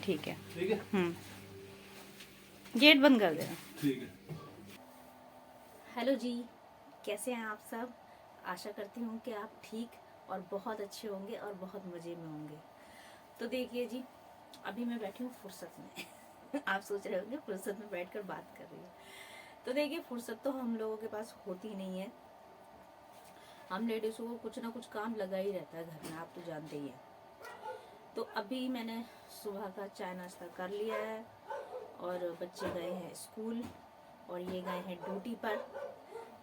ठीक है। ठीक है। गेट बंद कर देना। ठीक है। हेलो जी, कैसे हैं आप सब? आशा करती हूँ कि आप ठीक और बहुत अच्छे होंगे और बहुत मज़े में होंगे। तो देखिए जी, अभी मैं बैठी हूँ फुर्सत में। आप सोच रहे होंगे फुर्सत में बैठकर बात कर रही हूँ। तो देखिए, फुर्सत तो हम लोगों के पास होती नहीं है। हम लेडीज़ों को कुछ ना कुछ काम लगा ही रहता है घर में, आप तो जानते ही हैं। तो अभी मैंने सुबह का चाय नाश्ता कर लिया है और बच्चे गए हैं स्कूल और ये गए हैं ड्यूटी पर।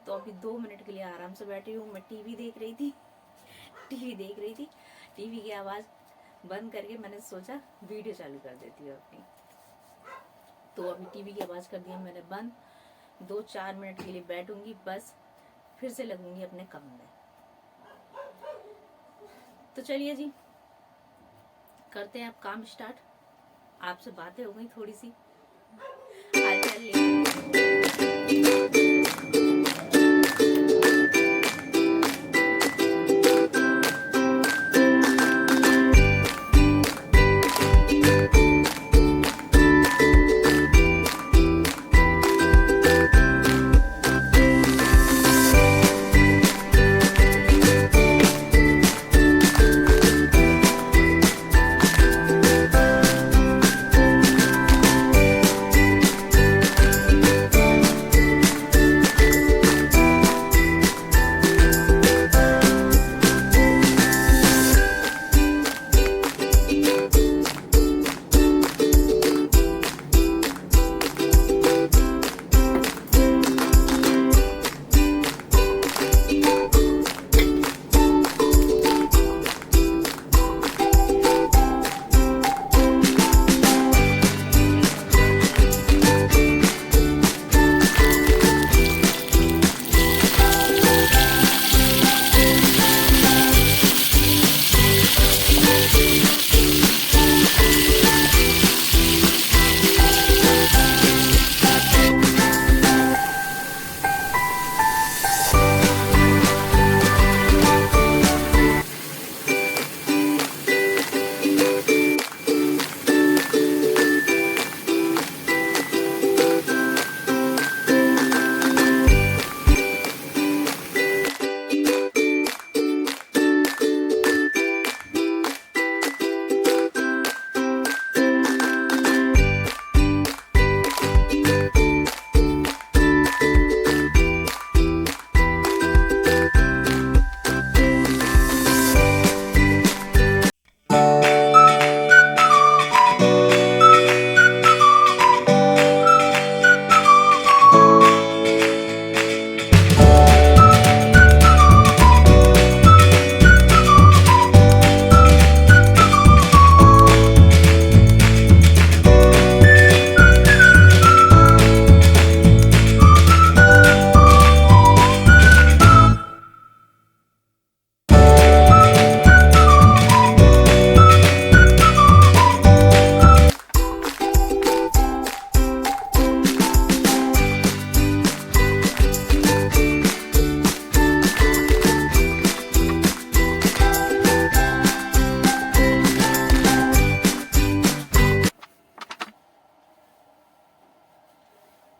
तो अभी 2 मिनट के लिए आराम से बैठी हूँ। मैं टीवी देख रही थी। टीवी की आवाज़ बंद करके मैंने सोचा वीडियो चालू कर देती हूँ अपनी। तो अभी टीवी की आवाज़ कर दी मैंने बंद। 2-4 मिनट के लिए बैठूंगी, बस फिर से लगूंगी अपने काम में। तो चलिए जी, करते हैं अब काम स्टार्ट। आपसे बातें हो गई थोड़ी सी, हालचाल ले।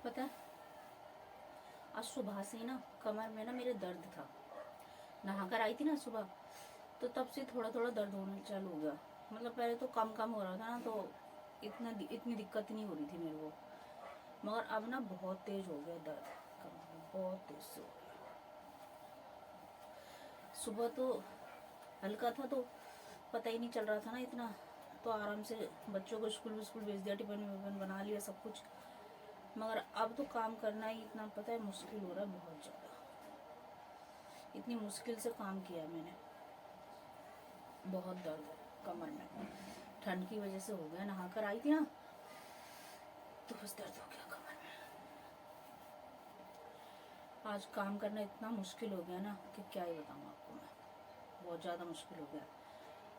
पता है, आज सुबह से ना कमर में ना मेरे दर्द था। नहाकर आई थी ना सुबह, तो तब से थोड़ा थोड़ा दर्द होना चालू हो गया। मतलब पहले तो कम कम हो रहा था ना, तो इतनी दिक्कत नहीं हो रही थी मेरे को, मगर अब ना बहुत तेज हो गया दर्द। कमर में बहुत तेज से हो गया। सुबह तो हल्का था, तो पता ही नहीं चल रहा था ना इतना। तो आराम से बच्चों को स्कूल भेज दिया, टिफिन विफिन बना लिया सब कुछ। मगर अब तो काम करना ही इतना, पता है, मुश्किल हो रहा है बहुत ज़्यादा। इतनी मुश्किल से काम किया मैंने। बहुत दर्द है कमर में, ठंड की वजह से हो गया। नहाकर आई थी ना, तो बस दर्द हो गया कमर में। आज काम करना इतना मुश्किल हो गया ना कि क्या ही बताऊँ आपको मैं। बहुत ज़्यादा मुश्किल हो गया।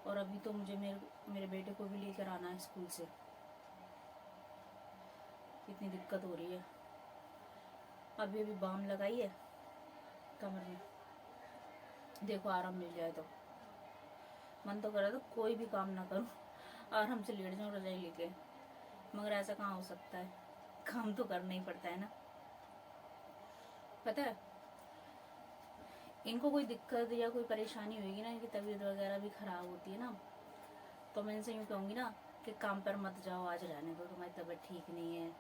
और अभी तो मुझे मेरे बेटे को भी लेकर आना है स्कूल से। इतनी दिक्कत हो रही है। अभी बाम लगाई है कमर में, देखो आराम मिल जाए तो। मन तो कर रहा था कोई भी काम ना करूं, और हमसे लेट जाऊँ रजाई लेके, मगर ऐसा कहाँ हो सकता है, काम तो करना ही पड़ता है ना। पता है इनको कोई दिक्कत या कोई परेशानी होगी ना, इनकी तबीयत वगैरह भी खराब होती है ना, तो मैं इनसे यूँ कहूँगी ना कि काम पर मत जाओ, आज रहने दो, तुम्हारी तबीयत ठीक नहीं है,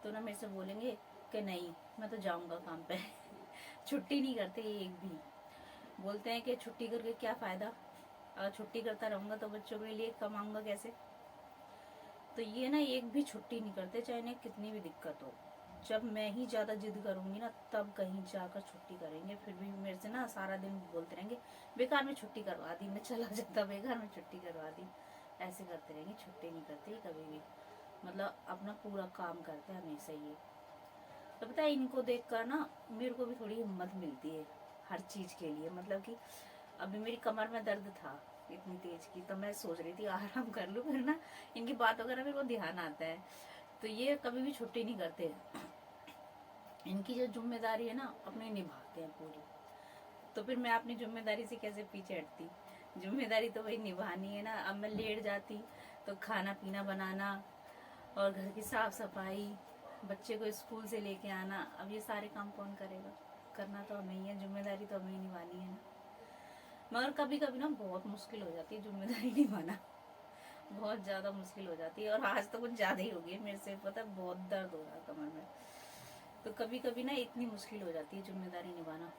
तो ना मेरे से बोलेंगे कि नहीं मैं तो जाऊँगा काम पे छुट्टी नहीं करते एक भी। बोलते हैं कि छुट्टी करके क्या फ़ायदा, अगर छुट्टी करता रहूँगा तो बच्चों के लिए कमाऊँगा कैसे। तो ये ना एक भी छुट्टी नहीं करते, चाहे इन्हें कितनी भी दिक्कत हो। जब मैं ही ज़्यादा जिद करूँगी ना तब कहीं जाकर छुट्टी करेंगे, फिर भी मेरे से ना सारा दिन बोलते रहेंगे बेकार में छुट्टी करवा दी, मैं चला जाता, बेकार में छुट्टी करवा दी, ऐसे करते रहेंगे, छुट्टी नहीं करते कभी भी, मतलब अपना पूरा काम करते हैं हमेशा ये। तो पता है इनको देख कर ना मेरे को भी थोड़ी हिम्मत मिलती है हर चीज़ के लिए। मतलब कि अभी मेरी कमर में दर्द था इतनी तेज की, तो मैं सोच रही थी आराम कर लूँ, फिर ना इनकी बात वगैरह मेरे को ध्यान आता है। तो ये कभी भी छुट्टी नहीं करते, इनकी जो जिम्मेदारी है ना अपनी निभाते हैं पूरी। तो फिर मैं अपनी जिम्मेदारी से कैसे पीछे हटती, जिम्मेदारी तो वही निभानी है ना। अब मैं लेट जाती तो खाना पीना बनाना और घर की साफ सफाई, बच्चे को स्कूल से लेके आना, अब ये सारे काम कौन करेगा, करना तो हमें ही है, जिम्मेदारी तो हमें ही निभानी है ना। मगर कभी कभी ना बहुत मुश्किल हो जाती है जिम्मेदारी निभाना, बहुत ज़्यादा मुश्किल हो जाती है, और आज तो कुछ ज़्यादा ही हो गई है मेरे से, पता है बहुत दर्द हो रहा है कमर में। तो कभी कभी ना इतनी मुश्किल हो जाती है जिम्मेदारी निभाना,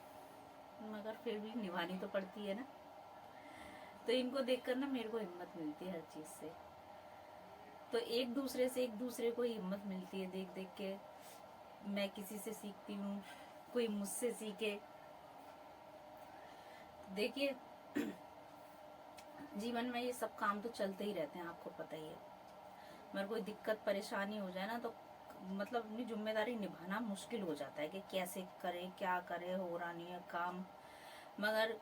मगर फिर भी निभानी तो पड़ती है ना। तो इनको देखकर ना मेरे को हिम्मत मिलती है हर चीज़ से। तो एक दूसरे को हिम्मत मिलती है देख देख के, मैं किसी से सीखती हूँ, कोई मुझसे सीखे। देखिए जीवन में ये सब काम तो चलते ही रहते हैं, आपको पता ही है। मगर कोई दिक्कत परेशानी हो जाए ना तो मतलब अपनी जिम्मेदारी निभाना मुश्किल हो जाता है कि कैसे करे, क्या करे, हो रहा नहीं है काम। मगर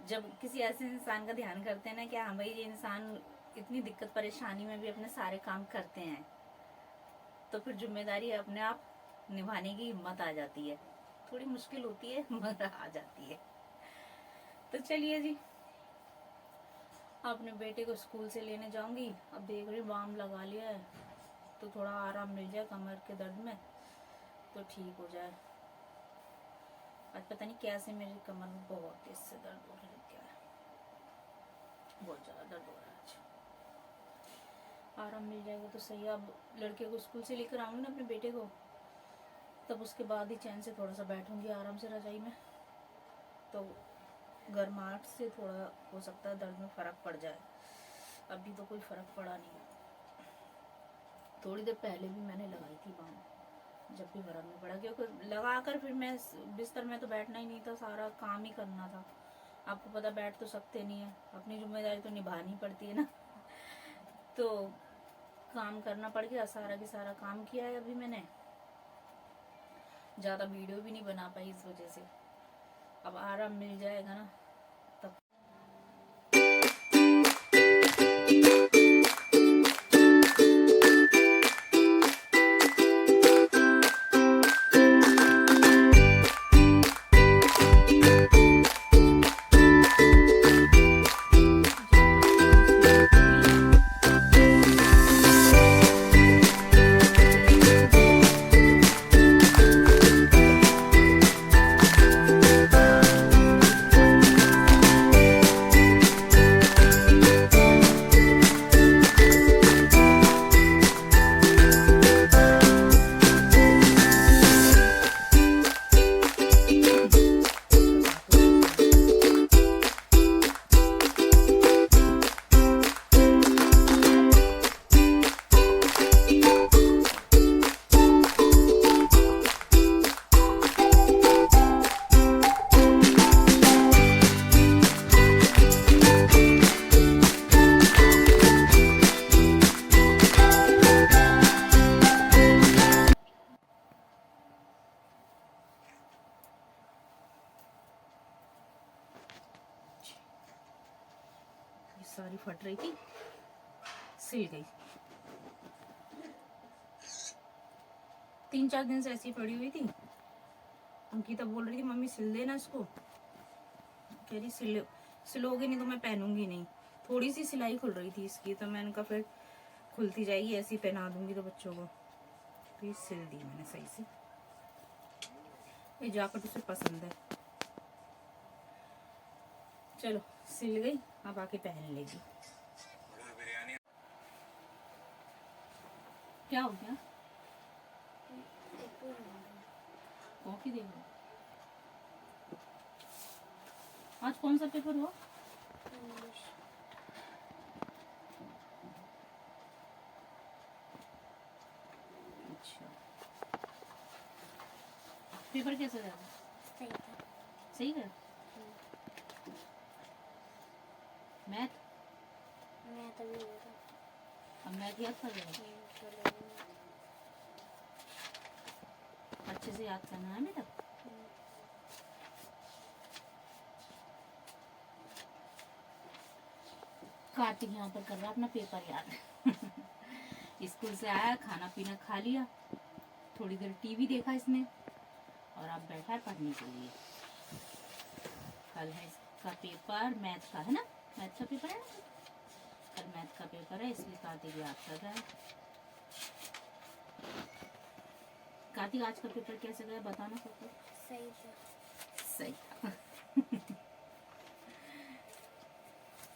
जब किसी ऐसे इंसान का ध्यान करते हैं ना कि हाँ भाई ये इंसान इतनी दिक्कत परेशानी में भी अपने सारे काम करते हैं, तो फिर जिम्मेदारी अपने आप निभाने की हिम्मत आ जाती है। थोड़ी मुश्किल होती है मगर आ जाती है। तो चलिए जी, अपने बेटे को स्कूल से लेने जाऊंगी। अब देख रही बाम लगा लिया है तो थोड़ा आराम मिल जाए कमर के दर्द में, तो ठीक हो जाए। आज पता नहीं कैसे मेरी कमर में बहुत तेज से दर्द होने लग गया है, बहुत ज़्यादा दर्द हो रहा है आज। आराम मिल जाएगा तो सही। अब लड़के को स्कूल से लेकर आऊँगी ना अपने बेटे को, तब उसके बाद ही चैन से थोड़ा सा बैठूंगी आराम से रजाई में, तो गर्माहट से थोड़ा हो सकता है दर्द में फ़र्क पड़ जाए। अभी तो कोई फ़र्क पड़ा नहीं है, थोड़ी देर पहले भी मैंने लगाई थी बाम, जब भी फ़र्क नहीं पड़ा, क्योंकि लगा कर फिर मैं बिस्तर में तो बैठना ही नहीं था, सारा काम ही करना था। आपको पता बैठ तो सकते नहीं है, अपनी जिम्मेदारी तो निभानी पड़ती है ना। तो काम करना पड़ गया, सारा की सारा काम किया है अभी मैंने, ज़्यादा वीडियो भी नहीं बना पाई इस वजह से। अब आराम मिल जाएगा ना तब। सारी फट रही थी, सिल गई। 3-4 दिन से ऐसी पड़ी हुई थी। अंकिता बोल रही थी मम्मी सिल देना इसको, कह रही सिलोगे नहीं तो मैं पहनूंगी नहीं। थोड़ी सी सिलाई खुल रही थी इसकी, तो मैंने कहा फिर खुलती जाएगी, ऐसी पहना दूंगी तो बच्चों को। तो ये सिल दी मैंने सही से। ये जैकेट उसे पसंद है। चलो सिल गई, अब आके पहन लेगी। क्या हो गया? कॉफी दे दो। आज कौन सा पेपर हुआ? अच्छा, पेपर कैसा गया? सही गया। मैथ अब मैथ याद कर रहे हो? अच्छे से याद करना है बेटा। कार्तिक यहाँ पर कर रहा है अपना पेपर याद। स्कूल से आया, खाना पीना खा लिया, थोड़ी देर टीवी देखा इसने, और अब बैठा है पढ़ने के लिए। कल है इसका पेपर, मैथ का है ना, मैथ का पेपर है ना, कल मैथ का पेपर है, इसलिए कार्तिक याद कर रहा है। कार्तिक आज का पेपर कैसे गया बताना सबको। सही था। सही था।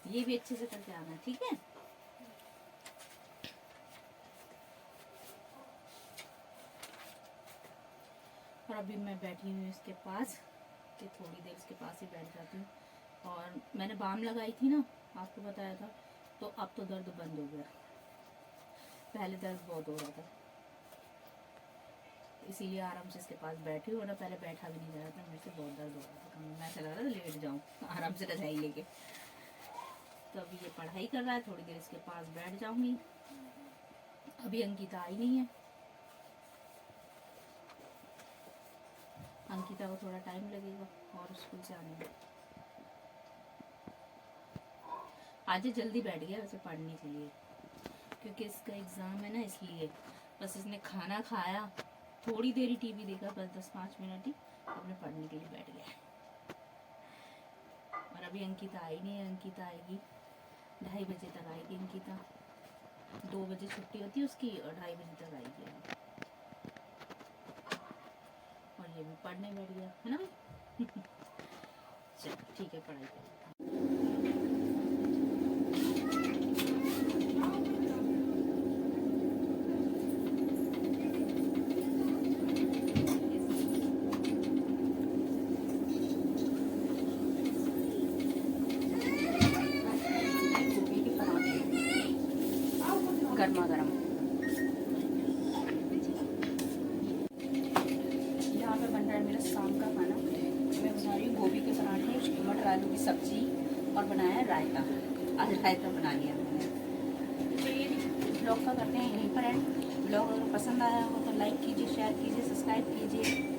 ये भी अच्छे से करके आना, ठीक है। और अभी मैं बैठी हूँ इसके पास, कि थोड़ी देर इसके पास ही बैठ जाती हूँ। और मैंने बाम लगाई थी ना, आपको बताया था, तो अब तो दर्द बंद हो गया। पहले दर्द बहुत हो रहा था, इसीलिए आराम से इसके पास बैठी हूँ, वरना पहले बैठा भी नहीं जा रहा था, मेरे से बहुत दर्द हो रहा था। मैं चला रहा था लेट जाऊँ आराम से रजाई लेके। तो अभी ये पढ़ाई कर रहा है, थोड़ी देर इसके पास बैठ जाऊंगी। अभी अंकिता आई नहीं है, अंकिता को थोड़ा टाइम लगेगा और स्कूल से आने में। आज जल्दी बैठ गया वैसे पढ़ने के लिए, क्योंकि इसका एग्ज़ाम है ना, इसलिए। बस इसने खाना खाया, थोड़ी देर ही टीवी देखा, बस 10-5 मिनट ही, अपने पढ़ने के लिए बैठ गया। और अभी अंकिता आई नहीं है, अंकिता आएगी 2:30 बजे तक आएगी अंकिता। 2 बजे छुट्टी होती है उसकी और 2:30 बजे तक आएगी। और ये भी पढ़ने बैठ गया है ना भाई। चलो ठीक है, पढ़ाई करें। गर्मा गर्म यहाँ पे बन रहा है मेरा शाम का खाना। मैं बना रही हूँ गोभी के पराठे, मटर आलू की सब्जी, और बनाया है रायता। आज रायता बना लिया मैंने। तो ये ब्लॉग का करते हैं यहीं पर एंड। ब्लॉग अगर पसंद आया हो तो लाइक कीजिए, शेयर कीजिए, सब्सक्राइब कीजिए।